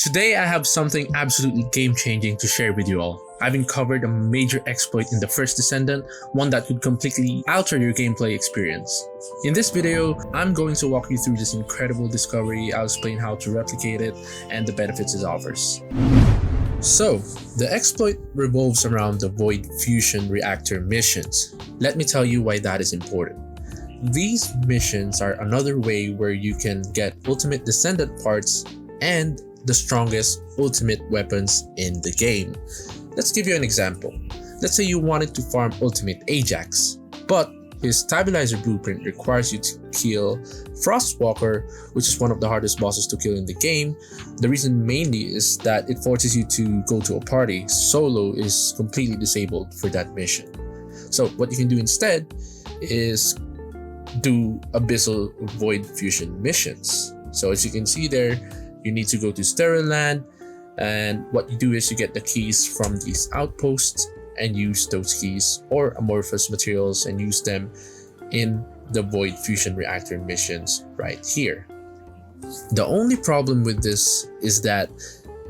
Today I have something absolutely game-changing to share with you all. I've uncovered a major exploit in the first Descendant, one that could completely alter your gameplay experience. In this video, I'm going to walk you through this incredible discovery. I'll explain how to replicate it and the benefits it offers. So, the exploit revolves around the Void Fusion Reactor missions. Let me tell you why that is important. These missions are another way where you can get ultimate Descendant parts and the strongest ultimate weapons in the game. Let's give you an example. Let's say you wanted to farm ultimate Ajax, but his stabilizer blueprint requires you to kill Frostwalker, which is one of the hardest bosses to kill in the game. The reason mainly is that it forces you to go to a party. Solo is completely disabled for that mission. So what you can do instead is do Abyssal Void Fusion missions. So as you can see there, you need to go to Sterile Land, and what you do is you get the keys from these outposts and use those keys or amorphous materials and use them in the Void Fusion Reactor missions right here. The only problem with this is that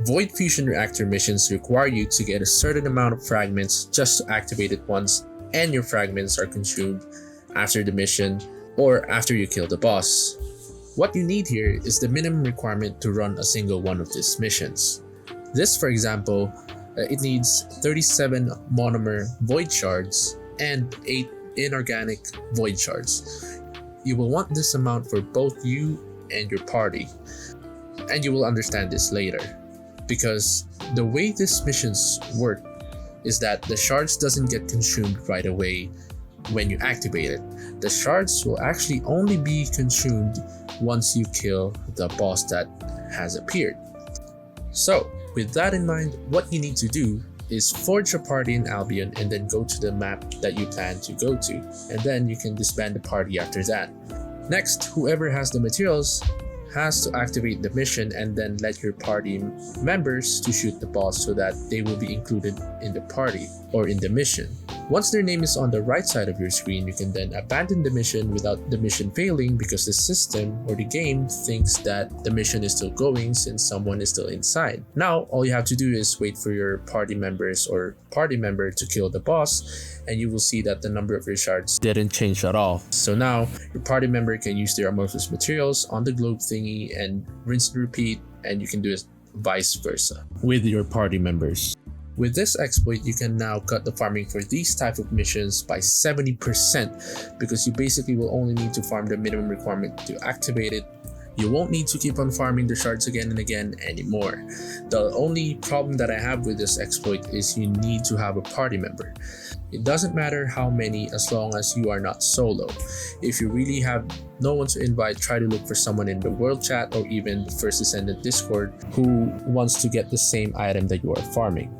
Void Fusion Reactor missions require you to get a certain amount of fragments just to activate it once, and your fragments are consumed after the mission or after you kill the boss. What you need here is the minimum requirement to run a single one of these missions. This, for example, it needs 37 monomer void shards and 8 inorganic void shards. You will want this amount for both you and your party, and you will understand this later, because the way these missions work is that the shards doesn't get consumed right away when you activate it. The shards will actually only be consumed once you kill the boss that has appeared. So with that in mind, what you need to do is forge a party in Albion and then go to the map that you plan to go to, and then you can disband the party after that. Next, whoever has the materials has to activate the mission and then let your party members to shoot the boss so that they will be included in the party or in the mission. Once their name is on the right side of your screen, you can then abandon the mission without the mission failing, because the system or the game thinks that the mission is still going since someone is still inside. Now, all you have to do is wait for your party members or party member to kill the boss, and you will see that the number of your shards didn't change at all. So now, your party member can use their amorphous materials on the globe thingy and rinse and repeat, and you can do it vice versa with your party members. With this exploit, you can now cut the farming for these type of missions by 70%, because you basically will only need to farm the minimum requirement to activate it. You won't need to keep on farming the shards again and again anymore. The only problem that I have with this exploit is you need to have a party member. It doesn't matter how many, as long as you are not solo. If you really have no one to invite, try to look for someone in the world chat or even the First Descendant Discord who wants to get the same item that you are farming.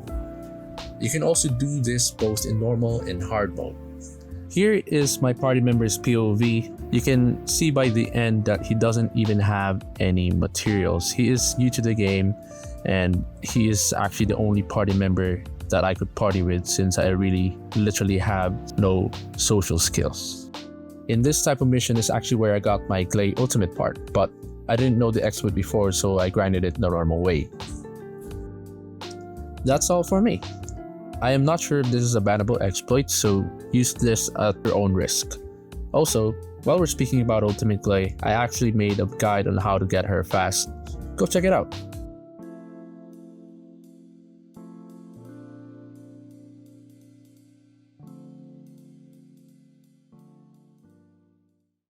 You can also do this both in normal and hard mode. Here is my party member's POV. You can see by the end that he doesn't even have any materials. He is new to the game, and he is actually the only party member that I could party with, since I really literally have no social skills. In this type of mission is actually where I got my Glay ultimate part, but I didn't know the exploit before, so I grinded it the normal way. That's all for me. I am not sure if this is a bannable exploit, so use this at your own risk. Also, while we're speaking about Ultimate Glay, I actually made a guide on how to get her fast. Go check it out.